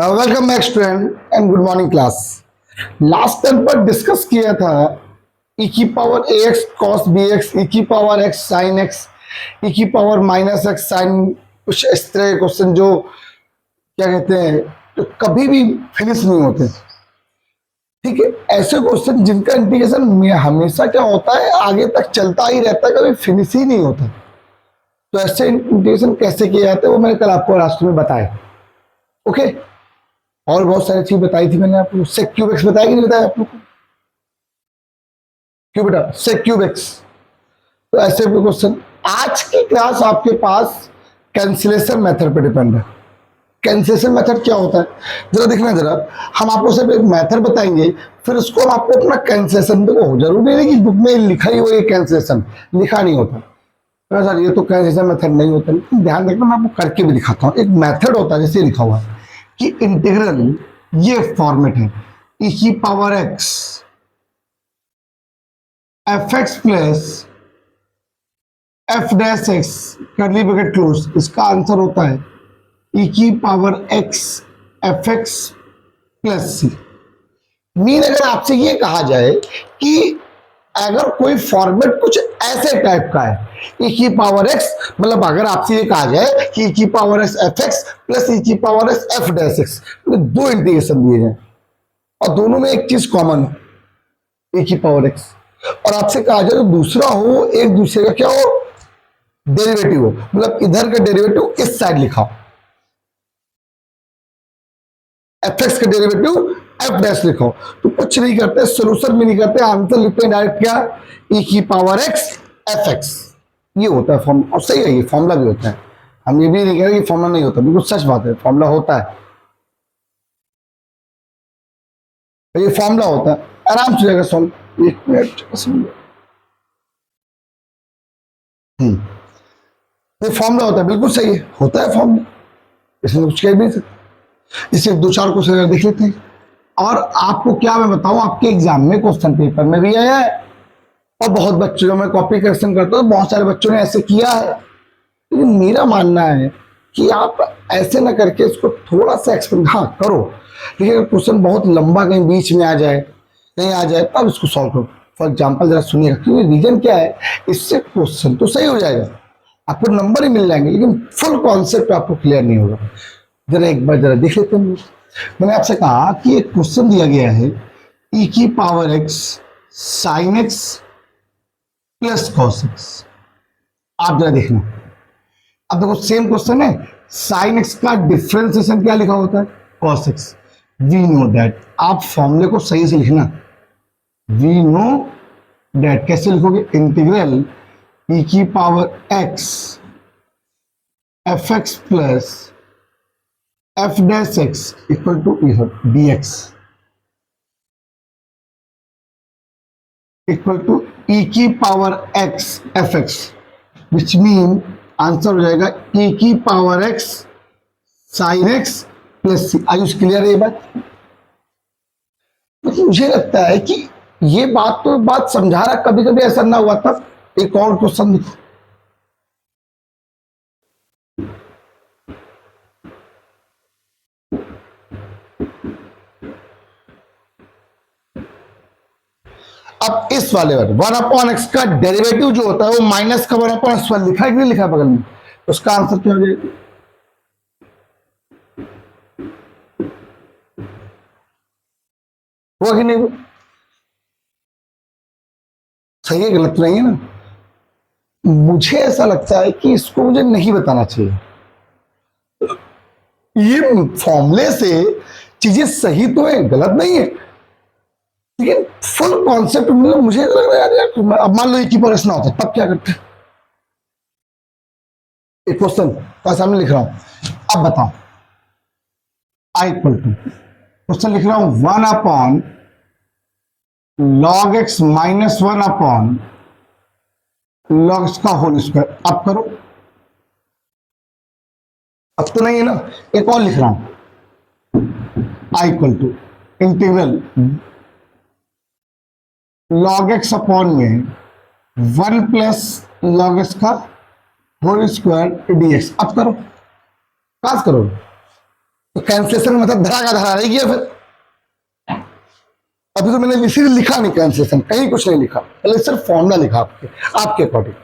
Welcome back student and good morning class. Last time पर discuss किया था e की power ax cos bx, e की power x sin x, e की power minus x sin, कुछ इस तरह के क्वेश्चन जो क्या कहते हैं तो कभी भी फिनिश नहीं होते। ठीक है, ऐसे क्वेश्चन जिनका इंटीग्रेशन हमेशा क्या होता है आगे तक चलता ही रहता है, कभी फिनिश ही नहीं होता। तो ऐसे इंटीग्रेशन कैसे किए जाते हैं वो मैंने कल आपको लास्ट में बताया। ओके, और बहुत सारी चीज बताई थी मैंने आपको। सेक क्यूब एक्स बताया कि नहीं बताया आप लोग को? क्यों बेटा, सेक क्यूब एक्स। तो ऐसे क्वेश्चन। आज की क्लास आपके पास कैंसिलेशन मेथड पे डिपेंड है। कैंसिलेशन मेथड क्या होता है जरा देखना। जरा हम आपको सिर्फ एक मेथड बताएंगे, फिर उसको हम आपको अपना कैंसिलेशन देखो। जरूरी नहीं कि बुक में लिखा ही हो ये कैंसिलेशन, लिखा नहीं होता सर ये तो कैंसिलेशन मेथड नहीं होता। लेकिन ध्यान रखना, मैं आपको करके भी दिखाता हूँ। एक मेथड होता है जैसे लिखा हुआ है कि इंटीग्रल, ये फॉर्मेट है e की power x F X plus F dash X curly bracket close. इसका आंसर होता है e की power x F X plus C. Mean अगर आपसे ये कहा जाए कि अगर कोई फॉर्मेट कुछ ऐसे टाइप का है e की पावर x, मतलब अगर आपसे ये कहा जाए कि e की power x F X plus e की power x F dash x, तो दो इंटीग्रेशन दिए जाए और दोनों में एक चीज कॉमन है e की पावर x, और आपसे कहा जाए तो दूसरा हो एक दूसरे का क्या हो, डेरिवेटिव हो। मतलब इधर का डेरिवेटिव इस साइड लिखा हो, एफ एक्स का डेरिवेटिव एफ डैश लिखो। तो कुछ नहीं करते, सोल्यूशन भी नहीं करते, आंसर लिखते हैं डायरेक्ट क्या, e की पावर x एफ एक्स। ये होता है फॉर्म, और सही है, ये फॉर्मूला भी होता है। हम ये भी नहीं कह रहे कि फॉर्मूला नहीं होता, बिल्कुल सच बात है, फॉर्मूला होता है। ये फॉर्मूला होता है, आराम से जाएगा सॉल्व। एक मिनट ये फॉर्मूला होता है, बिल्कुल सही है, होता है फॉर्मूला, इसमें कुछ कह भी नहीं सकते। इसे दो चार क्वेश्चन देख लेते हैं। और आपको क्या मैं बताऊं, आपके एग्जाम में क्वेश्चन पेपर में भी आया है और बहुत बच्चों में कॉपी करेक्शन करता हूं, बहुत सारे बच्चों ने ऐसे किया है। लेकिन मेरा मानना है कि आप ऐसे ना करके इसको थोड़ा सा एक्सप्लेन हाँ करो, लेकिन अगर क्वेश्चन बहुत लंबा कहीं बीच में आ जाए, कहीं आ जाए, तब इसको सॉल्व करो। फॉर एग्जाम्पल जरा सुनिएगा, क्योंकि रीजन क्या है, इससे क्वेश्चन तो सही हो जाएगा, आपको नंबर ही मिल जाएंगे, लेकिन फुल कॉन्सेप्ट आपको क्लियर नहीं होगा। जरा एक बार जरा देख लेते हैं। मैंने आपसे कहा कि एक क्वेश्चन दिया गया है e की power x sine x plus cos x। आप जरा देखना, अब देखो सेम क्वेश्चन है, साइन x का डिफरेंशिएशन क्या लिखा होता है, cos x। We know that, आप फॉर्मूले को सही से लिखना। वी नो दैट कैसे लिखोगे, इंटीग्रल e की power x F X plus F dash X equal to D X equal to e की power x F X, which mean answer हो जाएगा e की power x sine x plus C. आई clear है ये बात? मतलब मुझे लगता है कि ये बात तो बात समझा रहा, कभी कभी ऐसा ना हुआ था। एक और क्वेश्चन देखो, अब इस वाले पर 1/x का डेरिवेटिव जो होता है वो माइनस का 1/x लिखा है कि नहीं लिखा है बगल में, उसका आंसर क्या हो जाएगा, हुआ कि नहीं? सही है, गलत नहीं है ना? मुझे ऐसा लगता है कि इसको मुझे नहीं बताना चाहिए। ये फॉर्मूले से चीजें सही तो है, गलत नहीं है, लेकिन फुल कॉन्सेप्ट मुझे लग रहा है यार, अब मान लो एक ही प्रश्न होता तब क्या करते? एक क्वेश्चन का सामने लिख रहा हूं, अब बताओ। आई इक्वल टू, क्वेश्चन लिख रहा हूं 1 log x minus 1 log x का होल स्क्वायर। अब करो, अब तो नहीं है ना, एक और लिख रहा हूं, I equal to integral log x upon में 1 प्लस log x का होल स्क्वायर dx। अब करो, पास करो। तो कैंसिलेशन मतलब धरा का धरा रह गया फिर। अभी तो मैंने इसीलिए लिखा नहीं कैंसिलेशन, कहीं कुछ नहीं लिखा, पहले सिर्फ फॉर्मूला लिखा आपके अकॉर्डिंग।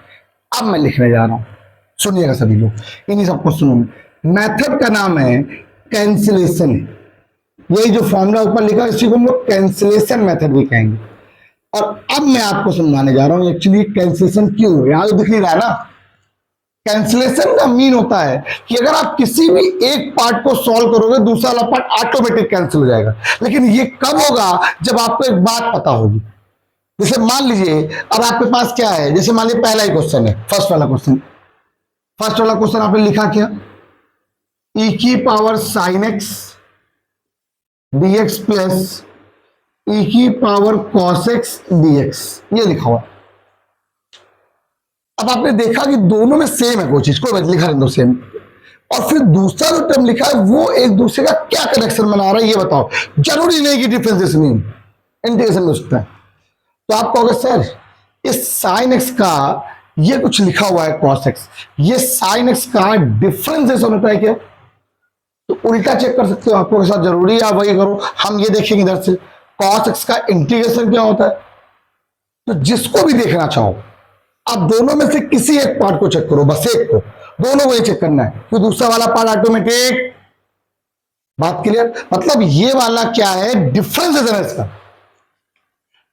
अब मैं लिखने जा रहा हूं, सुनिएगा सभी लोग, इन्हीं सबको सुनो। मेथड का नाम है कैंसिलेशन। यही जो फॉर्मूला ऊपर लिखा इसी को हम लोग कैंसिलेशन मेथड भी कहेंगे। और अब मैं आपको समझाने जा रहा हूं एक्चुअली कैंसिलेशन क्यों, यहां तो दिख नहीं रहा है ना। कैंसिलेशन का मीन होता है कि अगर आप किसी भी एक पार्ट को सॉल्व करोगे दूसरा वाला पार्ट ऑटोमेटिक कैंसिल हो जाएगा। लेकिन ये कब होगा, जब आपको एक बात पता होगी। जैसे मान लीजिए अब आपके पास क्या है, जैसे मान लीजिए पहला ही क्वेश्चन है, फर्स्ट वाला क्वेश्चन आपने लिखा क्या, e की power sine x dx plus e की पावर cos x dx, ये लिखा हुआ। अब आपने देखा कि दोनों में सेम है कोई चीज, कोई बात लिखा दो सेम, और फिर दूसरा जो टर्म लिखा है वो एक दूसरे का क्या कनेक्शन बना रहा है ये बताओ। जरूरी नहीं कि डिफरेंस मीन इंटीग्रेशन में उसका। तो आप कहोगे सर इस साइन एक्स का ये कुछ लिखा हुआ है cos x, ये साइन एक्स का डिफरेंसेशन होता है क्या? तो उल्टा चेक कर सकते हो, आपको के साथ जरूरी है आप वही करो। हम ये देखेंगे इधर से cos x का इंटीग्रेशन क्या होता है। तो जिसको भी देखना चाहो आप दोनों में से किसी एक पार्ट को चेक करो, बस एक को, दोनों को ही चेक करना है, तो दूसरा वाला पार्ट ऑटोमेटिक। बात क्लियर? मतलब ये वाला क्या है, डिफरेंस है इसका,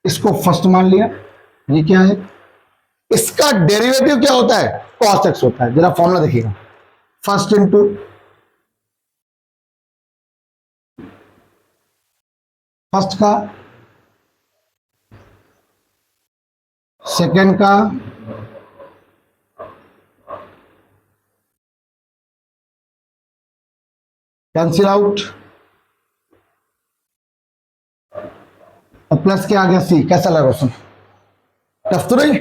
इसको फर्स्ट मान लिया। ये क्या है, इसका डेरिवेटिव क्या होता है, cos x होता है। जरा फॉर्मूला देखिएगा, फर्स्ट इंटू फर्स्ट का, सेकेंड का, कैंसिल आउट, और प्लस क्या आ गया सी। कैसा लगा क्वेश्चन? टफ तो नहीं?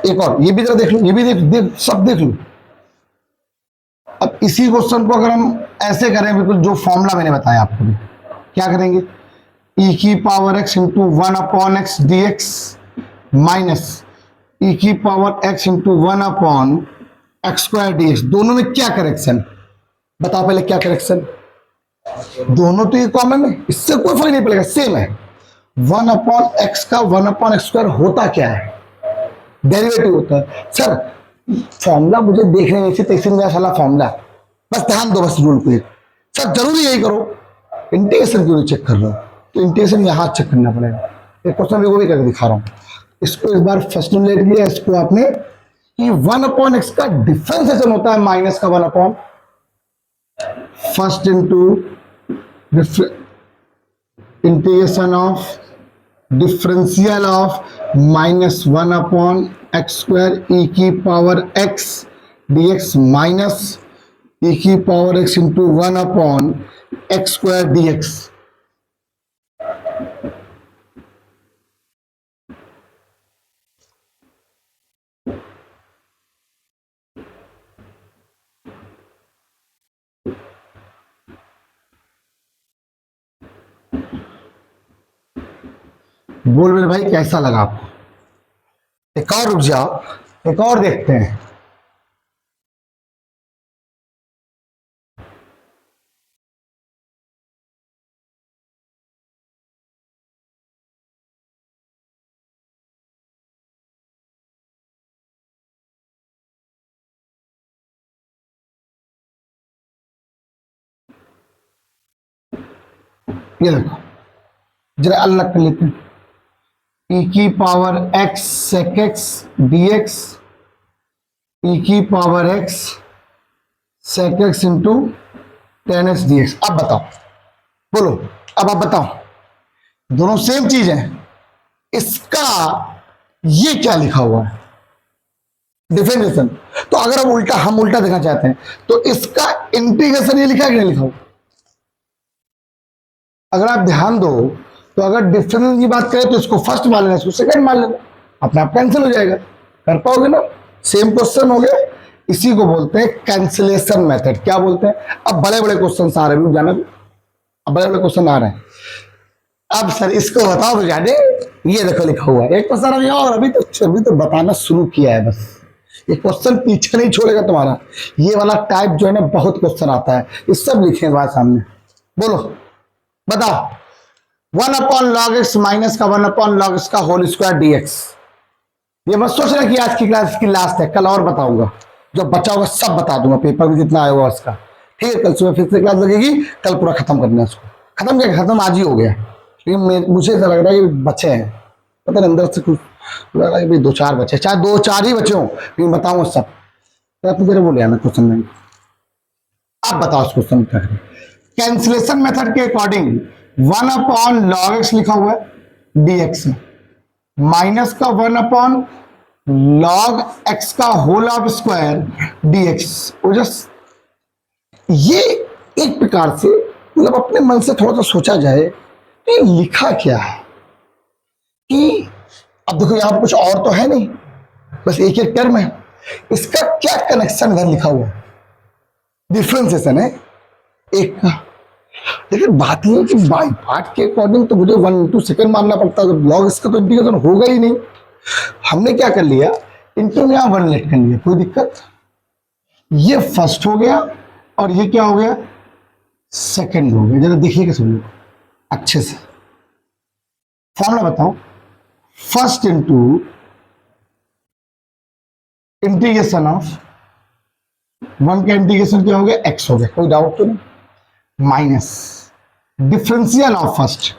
एक और ये भी जरा देख लो, ये भी देख सब देख लो। अब इसी क्वेश्चन को अगर हम ऐसे करें बिल्कुल जो फॉर्मूला मैंने बताया आपको भी, क्या करेंगे, e की power x into 1/x dx minus e की power x into 1/x² dx। दोनों में क्या करेक्शन बताओ पहले, क्या करेक्शन? दोनों तो ये कॉमन है, इससे कोई फर्क नहीं पड़ेगा, सेम है। 1/x का 1/x² होता क्या है, डेरिवेटिव होता है। सर फॉर्मूला मुझे देखने नहीं चाहिए, तैसे मेरा साला फॉर्मूला, बस ध्यान दो बस रूल पे। सर जरूरी यही करो, इंटीग्रेशन क्यों नहीं चेक कर रहा हूं, तो इंटीग्रेशन यहां चेक करना पड़ेगा। एक क्वेश्चन भी वो भी करके दिखा रहा हूं, इसको इस बार फर्स्ट में लेट लिया, इसको आपने कि 1/x का डिफरेंशिएशन होता है माइनस का 1/, first into integration of differential of -1/x² e की power x dx minus e की power x into 1/x² dx। बोल मेरे भाई कैसा लगा आपको? एक और रुक जाओ, एक और देखते हैं। ये देखो जरा अलग कर लेते हैं, e की power x sec x dx e की power x sec x into tan x dx। अब बताओ, बोलो अब आप बताओ, दोनों सेम चीज है, इसका ये क्या लिखा हुआ है, डिफरेंशिएशन। तो अगर हम उल्टा देखना चाहते हैं तो इसका इंटीग्रेशन ये लिखा है कि नहीं लिखा हुआ? अगर आप ध्यान दो तो अगर डिफरेंस की बात करें तो इसको फर्स्ट मान लेना, इसको सेकंड मान लेना, अपने आप कैंसिल हो जाएगा। कर पाओगे ना? सेम क्वेश्चन हो गया, इसी को बोलते हैं कैंसिलेशन मेथड। क्या बोलते हैं? अब बड़े बड़े क्वेश्चन आ रहे हैं, जाना, अब बड़े बड़े क्वेश्चन आ रहे हैं। अब सर इसको बताओ तो जाने, ये देखो लिखा हुआ है एक क्वेश्चन अभी, और अभी तो बताना शुरू किया है, बस ये क्वेश्चन पीछे नहीं छोड़ेगा तुम्हारा। ये वाला टाइप जो है ना बहुत क्वेश्चन आता है, ये सब लिखे हैं सामने। बोलो, बताओ। 1/log x माइनस का 1/log x का होल स्क्वायर dx। ये मत सोच रहा कि आज की क्लास की लास्ट है, कल और बताऊंगा, जो बचा होगा सब बता दूंगा, पेपर में जितना आया होगा उसका। ठीक है, कल सुबह फिर से क्लास लगेगी, कल पूरा खत्म करना है उसको। खत्म क्या, खत्म आज ही हो गया, लेकिन मुझे ऐसा लग रहा है कि बचे हैं, पता नहीं अंदर से कुछ लग रहा है कि भाई 2-4 बचे, चाहे 2-4 ही बचे हो, लेकिन बताऊंगा सब। तो तेरे बोले आना क्वेश्चन में, आप बताओ उस क्वेश्चन में क्या करें। कैंसिलेशन मेथड के अकॉर्डिंग 1/log x लिखा हुआ है dx में, माइनस का 1/log x का होल ऑफ स्क्वायर dx। ये एक प्रकार से मतलब अपने मन से थोड़ा सा सोचा जाए तो ये लिखा क्या है कि, अब देखो यहां पर कुछ और तो है नहीं, बस एक एक टर्म है, इसका क्या कनेक्शन इधर लिखा हुआ है, डिफरेंशिएशन है एक का। लेकिन बात यह है कि बाई पार्ट के अकॉर्डिंग तो मुझे 1/2 मानना पड़ता है, लॉग इसका तो इंटीग्रेशन होगा ही नहीं। हमने क्या कर लिया, इंटू में यहां 1 लेट कर लिया, कोई दिक्कत। ये फर्स्ट हो गया और ये क्या हो गया, सेकंड हो गया। जरा देखिएगा सब लोग अच्छे से, फॉर्मूला बताओ। फर्स्ट इंटू इंटीग्रेशन ऑफ 1 का इंटीग्रेशन क्या हो गया, एक्स हो गया, कोई डाउट तो नहीं, माइनस डिफरेंशियल ऑफ फर्स्ट।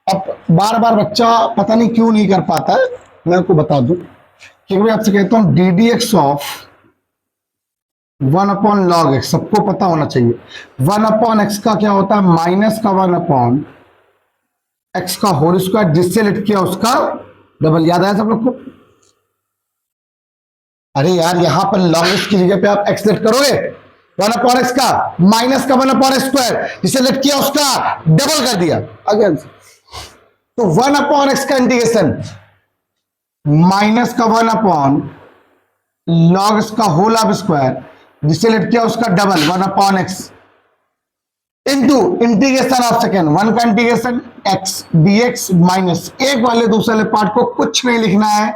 अब बार बार बच्चा पता नहीं क्यों नहीं कर पाता है, मैं आपको बता दूं, क्योंकि मैं आपसे कहता हूं D D x of 1/log x, सबको पता होना चाहिए। 1/x का क्या होता है, माइनस का 1/x का होल स्क्वायर, जिससे लिट किया उसका डबल। याद आया सब लोग को। अरे यार यहां पर log x की जगह पे आप x लेट करोगे, 1/x का माइनस का 1/x स्क्वायर, जिसे लेट किया उसका डबल कर दिया, अगेन। तो 1/x का इंटीग्रेशन माइनस का 1/log x का होल ऑफ स्क्वायर, जिसे लेट किया उसका double 1/x into integration of second 1 का इंटीग्रेशन x dx माइनस एक वाले दूसरे वाले पार्ट को कुछ नहीं लिखना है,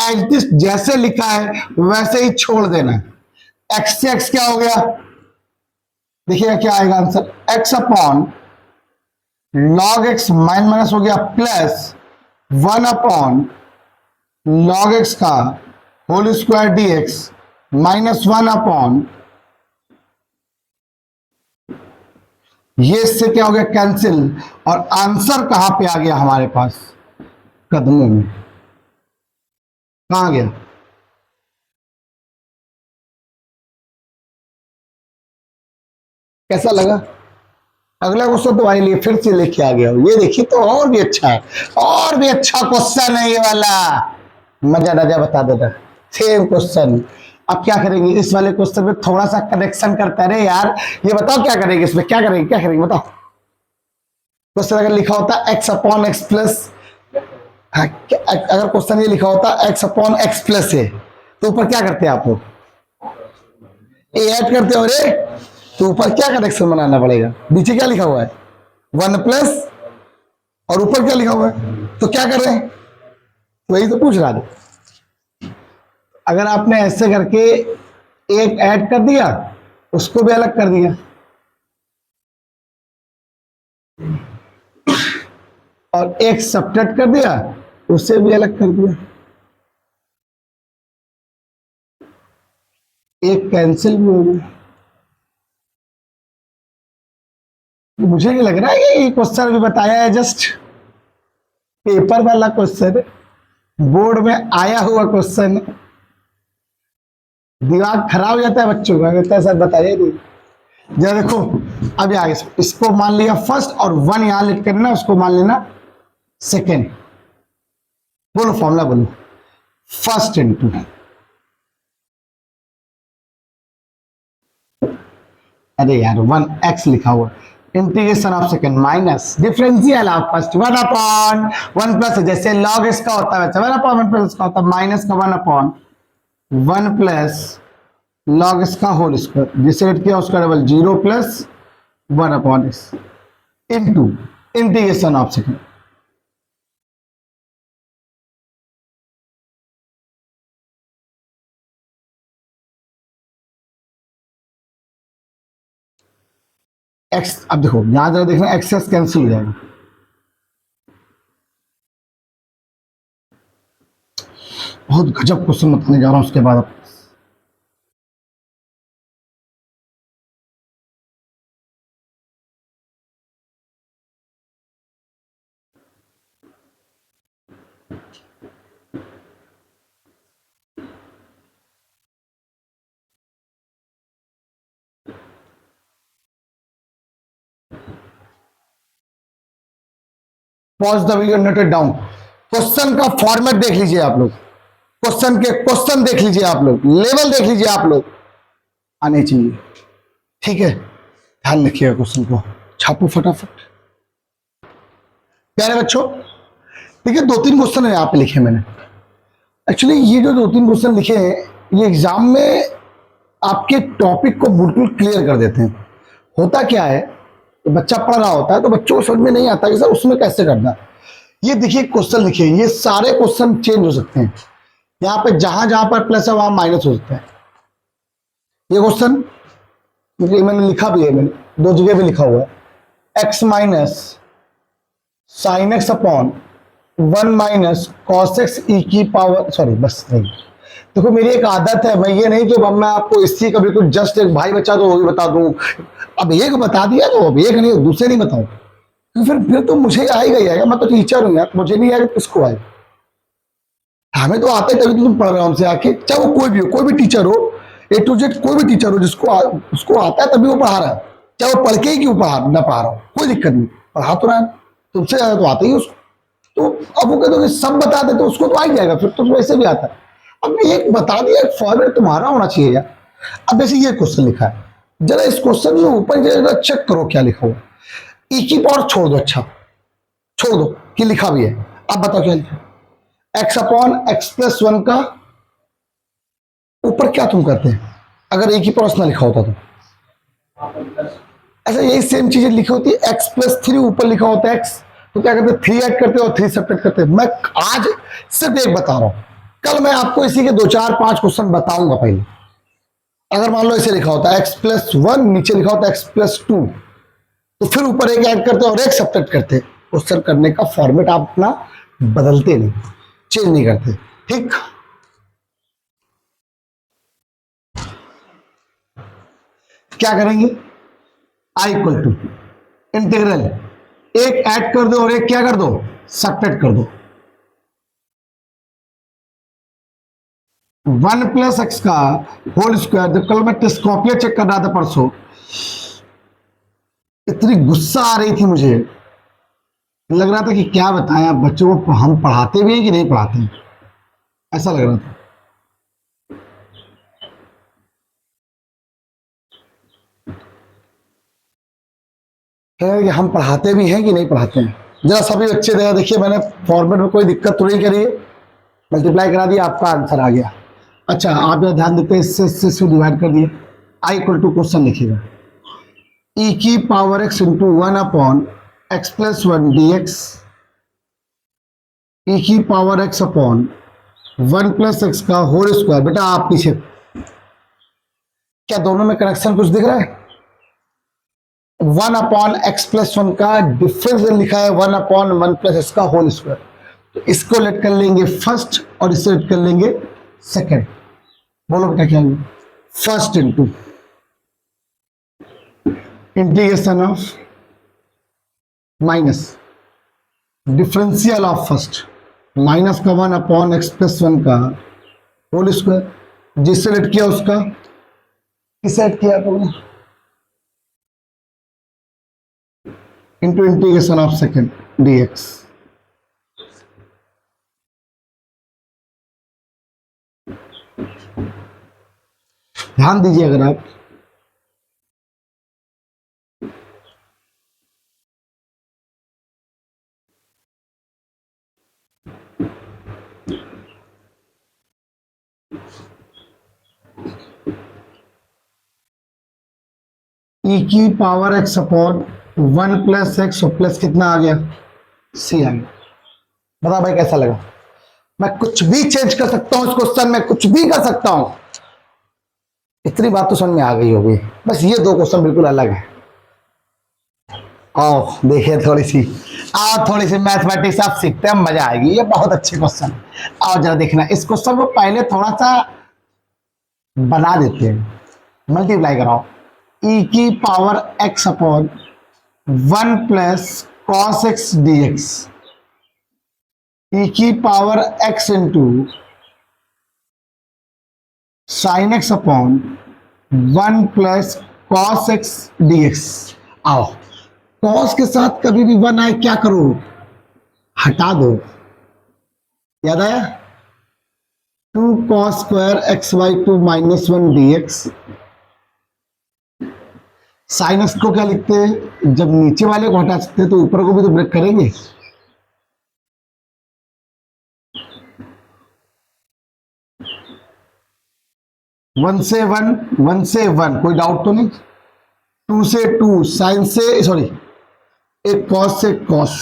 एज दिस जैसे लिखा है वैसे ही छोड़ देना है। x से x क्या हो गया, देखिएगा क्या आएगा answer, x upon log x minus minus हो गया प्लस 1/log x का होल स्क्वायर dx माइनस 1/, ये इससे क्या हो गया कैंसिल, और आंसर कहां पे आ गया हमारे पास, कदमों में। कहां गया, कैसा लगा। अगला क्वेश्चन तो लिए फिर से लेके आ गया, ये देखिए तो और भी अच्छा है, और भी अच्छा क्वेश्चन है ये वाला, मजा राजा बता देता। Same question. अब क्या करेंगे इस वाले क्वेश्चन में, थोड़ा सा कनेक्शन करता है यार, ये बताओ क्या करेंगे इसमें, क्या करेंगे क्या करेंगे बताओ। क्वेश्चन अगर लिखा होता x/x प्लस, अगर क्वेश्चन ये लिखा होता x/x प्लस है, तो ऊपर क्या करते हैं आप लोग, ए ऐड करते हो रे, तो ऊपर क्या कनेक्शन बनाना पड़ेगा, नीचे क्या लिखा हुआ है 1 प्लस, और ऊपर क्या लिखा हुआ है, तो क्या कर रहे हैं, वही तो पूछ रहा था। अगर आपने ऐसे करके एक ऐड कर दिया, उसको भी अलग कर दिया, और एक सब्ट्रैक्ट कर दिया, उससे भी अलग कर दिया, एक कैंसिल भी हो गया। मुझे नहीं लग रहा है कि ये क्वेश्चन भी बताया है, जस्ट पेपर वाला क्वेश्चन, बोर्ड में आया हुआ क्वेश्चन। दिमाग खराब हो जाता है बच्चों का, कहता है सर बताइए नहीं। जरा देखो, अभी आगे इसको मान लिया फर्स्ट, और 1 यहां लिख करना, उसको मान लेना सेकेंड। बोलो फॉर्मूला बोलो, फर्स्ट इंटू, अरे यार 1x लिखा हुआ, integration of second minus differential of first 1/1 plus, जैसे log इसका होता है वैसे 1/1 प्लस इसका होता है, माइनस का 1/1 प्लस log इसका होल स्क्वायर, जिसे रेट किया उसका double 0 plus 1/x into integration of second. X, अब देखो यहां जरा देखना, एक्स कैंसिल हो जाएगा। बहुत गजब क्वेश्चन बताने जा रहा हूं उसके बाद। Pause the video, note it down. Question का फॉर्मेट देख लीजिए आप लोग, क्वेश्चन के क्वेश्चन देख लीजिए आप लोग, लेवल देख लीजिए आप लोग, आने चाहिए। ठीक है, ध्यान रखिएगा, क्वेश्चन को छापो फटाफट। प्यारे बच्चों, देखिए 2-3 क्वेश्चन है यहाँ पे लिखे मैंने। एक्चुअली ये जो 2-3 क्वेश्चन लिखे हैं, ये एग्जाम में आपके टॉपिक को बिल्कुल क्लियर कर देते हैं। होता क्या है, तो बच्चा पढ़ रहा होता है तो बच्चों को समझ में नहीं आता कि सर उसमें कैसे करना है। ये देखिए क्वेश्चन लिखे, ये सारे क्वेश्चन चेंज हो सकते हैं। यहाँ पे जहां जहां पर प्लस है वहां माइनस हो सकता है। ये क्वेश्चन मैंने लिखा भी है, मैंने 2 जगह भी लिखा हुआ है। X minus sine X upon 1 minus cos X E की पावर, सॉरी बस नहीं। देखो मेरी एक आदत है, मैं ये नहीं कि मैं आपको इसी का बिल्कुल जस्ट एक भाई बच्चा तो वही बता दूं, अब एक बता दिया तो अब एक नहीं दूसरे नहीं बताऊं, तो फिर तो मुझे आएगा ही आएगा। मैं तो टीचर हूं यार, मुझे नहीं आएगा किसको आएगा? हमें तो आते तभी तो तुम पढ़ रहे हो हमसे आके, चाहे वो कोई भी हो, कोई भी टीचर हो, ए टू जेड कोई भी टीचर हो, उसको आता है तभी वो पढ़ा रहा है, चाहे वो पढ़ के ही क्यों ना पढ़ा रहा हो, कोई दिक्कत नहीं, पढ़ा तो रहा है। तुमसे ज्यादा तो आता ही उसको। तो अब वो कहते सब बता दे तो उसको तो आ ही जाएगा, फिर तो वैसे भी आता है। अब एक बता दिया, एक फॉर्मेट तुम्हारा होना चाहिए यार। अब जैसे ये क्वेश्चन लिखा है, जरा इस क्वेश्चन में ऊपर जरा चेक करो क्या लिखा हुआ। ई की पावर छोड़ दो, अच्छा छोड़ दो कि लिखा भी है। अब बताओ क्या लिखा, एक्स अपॉन एक्स प्लस 1 का ऊपर क्या तुम करते हैं अगर ए की पावर ना लिखा होता तो? ऐसा यही सेम चीजें लिखी होती है, एक्स प्लस 3 ऊपर लिखा होता है एक्स, तो क्या करते हैं 3 ऐड करते हैं और 3 सब्ट्रैक्ट करते हैं। मैं आज सिर्फ एक बता रहा हूं, कल मैं आपको इसी के 2-4-5 क्वेश्चन बताऊंगा। पहले अगर मान लो इसे लिखा होता है एक्स प्लस 1, नीचे लिखा होता है एक्स प्लस 2, तो फिर ऊपर एक ऐड करते हैं और एक सब्ट्रैक्ट करते हैं। क्वेश्चन करने का फॉर्मेट आप अपना बदलते नहीं, चेंज नहीं करते। ठीक, क्या करेंगे, आई इक्वल टू इंटीग्रल, एक ऐड कर दो और एक क्या कर दो, सब्ट्रैक्ट कर दो। 1 प्लस एक्स का होल स्क्वायर। जब कल मैं टेस्ट कॉपी चेक कर रहा था परसों, इतनी गुस्सा आ रही थी मुझे, लग रहा था कि क्या बताएं आप बच्चों को, हम पढ़ाते भी हैं कि नहीं पढ़ाते हैं, ऐसा लग रहा था। कि हम पढ़ाते भी हैं कि नहीं पढ़ाते हैं। जरा सभी बच्चे देखिए, मैंने फॉर्मेट में कोई दिक्कत तो नहीं करी है, मल्टीप्लाई करा दिया, आपका आंसर आ गया। अच्छा आप जरा ध्यान देते हैं, इससे डिवाइड कर दिए। आई इक्वल टू क्वेश्चन लिखिएगा, ई की power X into 1 upon X plus 1 D X, E की power X upon 1 plus X का होल स्क्वायर। बेटा आप पीछे, क्या दोनों में कनेक्शन कुछ दिख रहा है? 1 अपॉन एक्स प्लस 1 का डिफरेंस लिखा है 1 अपॉन 1 प्लस एक्स का होल स्क्वायर, तो इसको लेट कर लेंगे फर्स्ट और इससे लेट कर लेंगे सेकंड। बोलो बेटा क्या होगा, first into integration of minus differential of first minus का 1 अपॉन एक्स प्लस 1 का होल स्क्वायर, जिससे लेट किया उसका किस ऐड किया तो into integration of second DX. ध्यान दीजिए, अगर आप ई की power X upon 1 plus X और प्लस कितना आ गया, सी आ गया। बता भाई कैसा लगा? मैं कुछ भी चेंज कर सकता हूं इस क्वेश्चन में, कुछ भी कर सकता हूं। इतनी बात तो समझ में आ गई होगी, बस ये 2 क्वेश्चन बिल्कुल अलग है। आओ देखिए थोड़ी सी, आओ थोड़ी सी मैथमेटिक्स आप सीखते हैं, मजा आएगी। ये बहुत अच्छे क्वेश्चन। आओ जरा देखना, इस क्वेश्चन को पहले थोड़ा सा बना देते हैं, मल्टीप्लाई कराओ। ई की power X upon 1 + cos X D X, E की power X into sine X upon 1 + cos X D X. आओ कॉस के साथ कभी भी 1 आए क्या करो, हटा दो। याद आया, 2 cos² x/2 -1 dx। Sine x को क्या लिखते हैं, जब नीचे वाले को हटा सकते हैं तो ऊपर को भी तो ब्रेक करेंगे। वन से वन कोई डाउट तो नहीं, 2 से 2, साइन से सॉरी, एक कॉस से cos.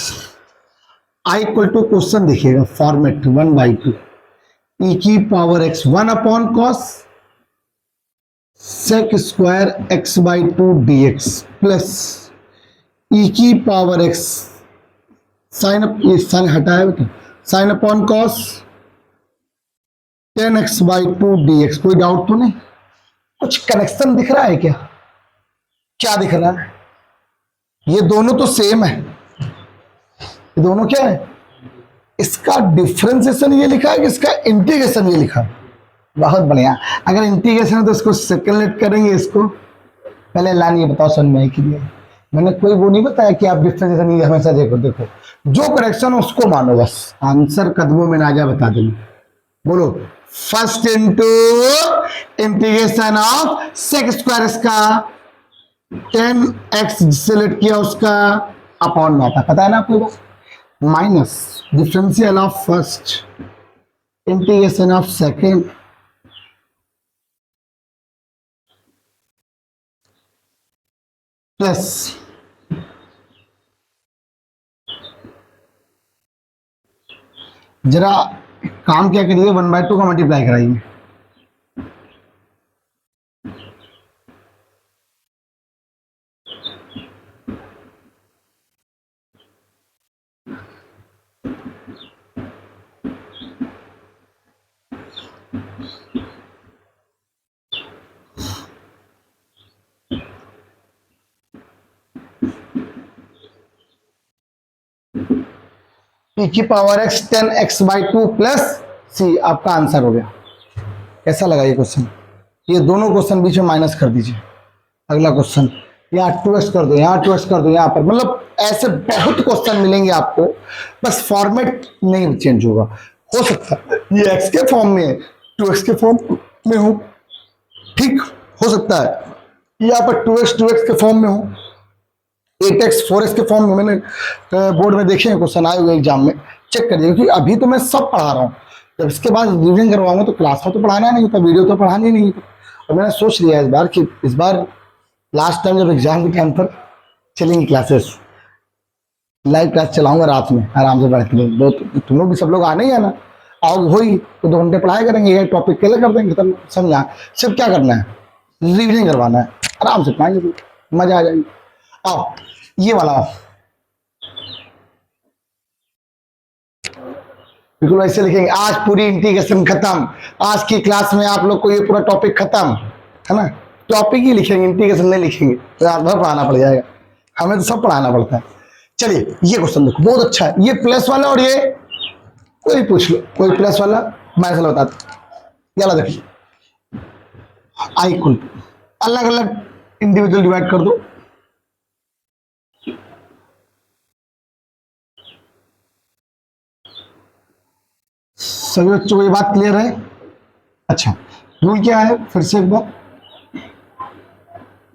I equal to question देखिएगा फॉर्मेट 1/2 ई की power X 1/cos sec² x/2 dx plus E की पावर एक्स साइन, ये साइन हटाया बेटा, sine upon cos 10x/2 dx। कोई डाउट तो नहीं, कुछ कनेक्शन दिख रहा है क्या, क्या दिख रहा है, ये दोनों तो सेम है, ये दोनों क्या है, इसका डिफरेंशिएशन ये लिखा है कि इसका इंटीग्रेशन ये लिखा है। बहुत बढ़िया, अगर इंटीग्रेशन है तो इसको सेकंड लेट करेंगे, इसको पहले लाइन ये बताओ समझ में आई कि नहीं। मैंने कोई वो नहीं बताया कि आप डिफरेंशिएशन ये हमेशा देखो, देखो जो करेक्शन उसको मानो, बस आंसर कदमों में ना जा बता देंगे। बोलो, first into integration of sec² इसका 10x जिससे लेट किया उसका अपॉन 9 था, पता है ना आपको, minus differential of first integration of second plus जरा काम क्या करिए, 1/2 का मल्टीप्लाई कराइए। e की पावर x 10x/2 प्लस सी, आपका आंसर हो गया। कैसा लगा ये क्वेश्चन, ये दोनों क्वेश्चन बीच में माइनस कर दीजिए। अगला क्वेश्चन, यहाँ 2x कर दो, यहाँ 2x कर दो, यहाँ पर, मतलब ऐसे बहुत क्वेश्चन मिलेंगे आपको, बस फॉर्मेट नहीं चेंज होगा। हो सकता है ये x के फॉर्म में 2x के फॉर्म में हो, ठीक हो सकता है यहाँ पर 2x के फॉर्म में हो, 8x 4x के फॉर्म में। मैंने बोर्ड में देखे हैं क्वेश्चन आए हुए एग्जाम में, चेक करिए, क्योंकि अभी तो मैं सब पढ़ा रहा हूँ, जब इसके बाद रिविजन करवाऊंगा तो क्लास में तो पढ़ाना नहीं था, वीडियो तो पढ़ानी नहीं था। और मैंने सोच लिया इस बार कि इस बार लास्ट टाइम जब एग्जाम के टाइम पर चलेंगी क्लासेस, लाइव क्लास चलाऊंगा रात में आराम से बैठ के, दो तुम लोग भी सब लोग आने ही आना, आओ हो ही तो 2 घंटे पढ़ाई करेंगे, ये टॉपिक क्लियर कर देंगे, खत्म, समझा। सिर्फ क्या करना है, रिविजन करवाना है, आराम से पढ़ाएंगे, मजा आ जाएगी। आओ ये वाला आओ, बिल्कुल ऐसे लिखेंगे, आज पूरी इंटीग्रेशन खत्म, आज की क्लास में आप लोग को ये पूरा टॉपिक खत्म है ना, टॉपिक ही लिखेंगे, इंटीग्रेशन नहीं लिखेंगे, रात भर पढ़ाना पड़ जाएगा, हमें तो सब पढ़ाना पड़ता है। चलिए ये क्वेश्चन देखो, बहुत अच्छा है, ये प्लस वाला और ये कोई पूछ लो, कोई प्लस वाला माइनस वाला बताते, ये देखिए, आई इक्वल अलग अलग इंडिविजुअल डिवाइड कर दो, सभी बच्चों को ये बात क्लियर है। अच्छा रूल क्या है, फिर से एक बार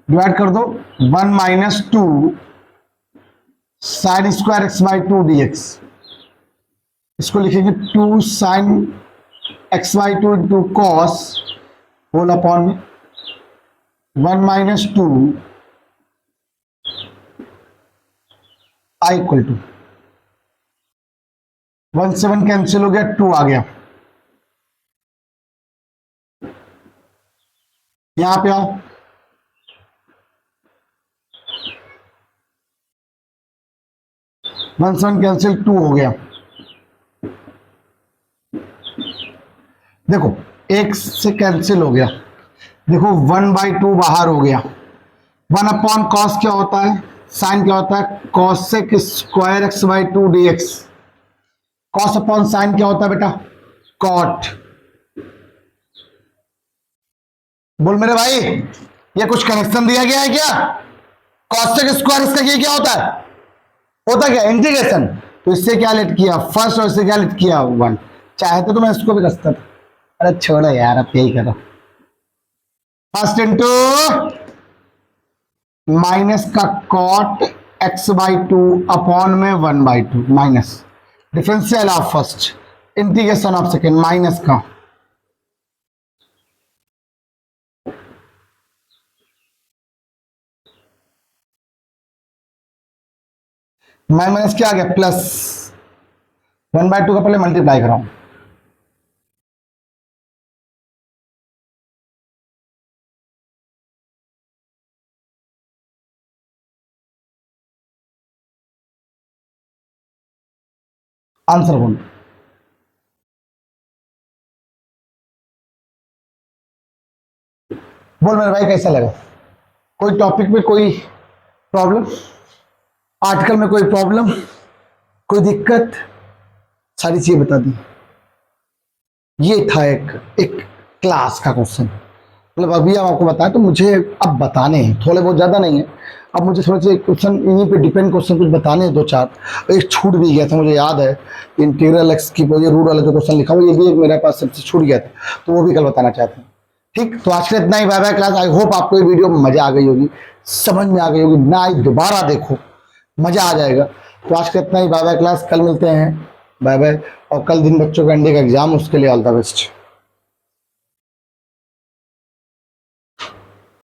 डिवाइड कर दो, 1 - 2 sin² x/2 dx, इसको लिखेंगे 2 sin x/2 into cos whole upon 1 - 2 I equal to 1 से 1 कैंसिल हो गया, 2 आ गया, यहां पे आओ, वन से वन कैंसिल, 2 हो गया। देखो एक से कैंसिल हो गया, देखो 1/2 बाहर हो गया। 1/cos क्या होता है, साइन क्या होता है, cosec square x/2 dx। cos upon sine क्या होता है बेटा, cot। बोल मेरे भाई, ये कुछ कनेक्शन दिया गया है क्या? cosec स्क्वायर इसका ये क्या होता है, होता क्या, इंटीग्रेशन। तो इससे क्या लेट किया फर्स्ट, और इससे क्या लेट किया 1। चाहे तो मैं इसको भी कसता था, अरे छोड़ो यार, अब यही करो। फर्स्ट इंटू माइनस का कॉट x/2 अपॉन में 1/2 minus differential of first integration of second minus का माइनस क्या आ गया प्लस 1/2 का पहले मल्टीप्लाई कराऊं, आंसर बोल। बोल मेरे भाई कैसा लगा, कोई टॉपिक में कोई प्रॉब्लम, आर्टिकल में कोई प्रॉब्लम, कोई दिक्कत, सारी चीजें बता दी। ये था एक क्लास का क्वेश्चन, मतलब अभी हम आपको बताएं तो मुझे अब बताने हैं थोड़े बहुत, ज़्यादा नहीं है। अब मुझे थोड़े से क्वेश्चन इन्हीं पे डिपेंड क्वेश्चन कुछ बताने हैं, 2-4। एक छूट भी गया था मुझे याद है, इंटीग्रल एक्स की ये रूट वाला जो क्वेश्चन लिखा हुआ, ये भी एक मेरे पास सबसे छूट गया था, तो वो भी कल बताना चाहते हैं। ठीक, तो आज के इतना ही, bye bye class. I hope आपको ये वीडियो में मजा आ गई होगी, समझ में आ गई होगी, ना दोबारा देखो, मजा आ जाएगा। तो आज का इतना ही, बाय बाय क्लास, कल मिलते हैं, बाय बाय। और कल दिन बच्चों का इंडिया का एग्जाम, उसके लिए ऑल द बेस्ट।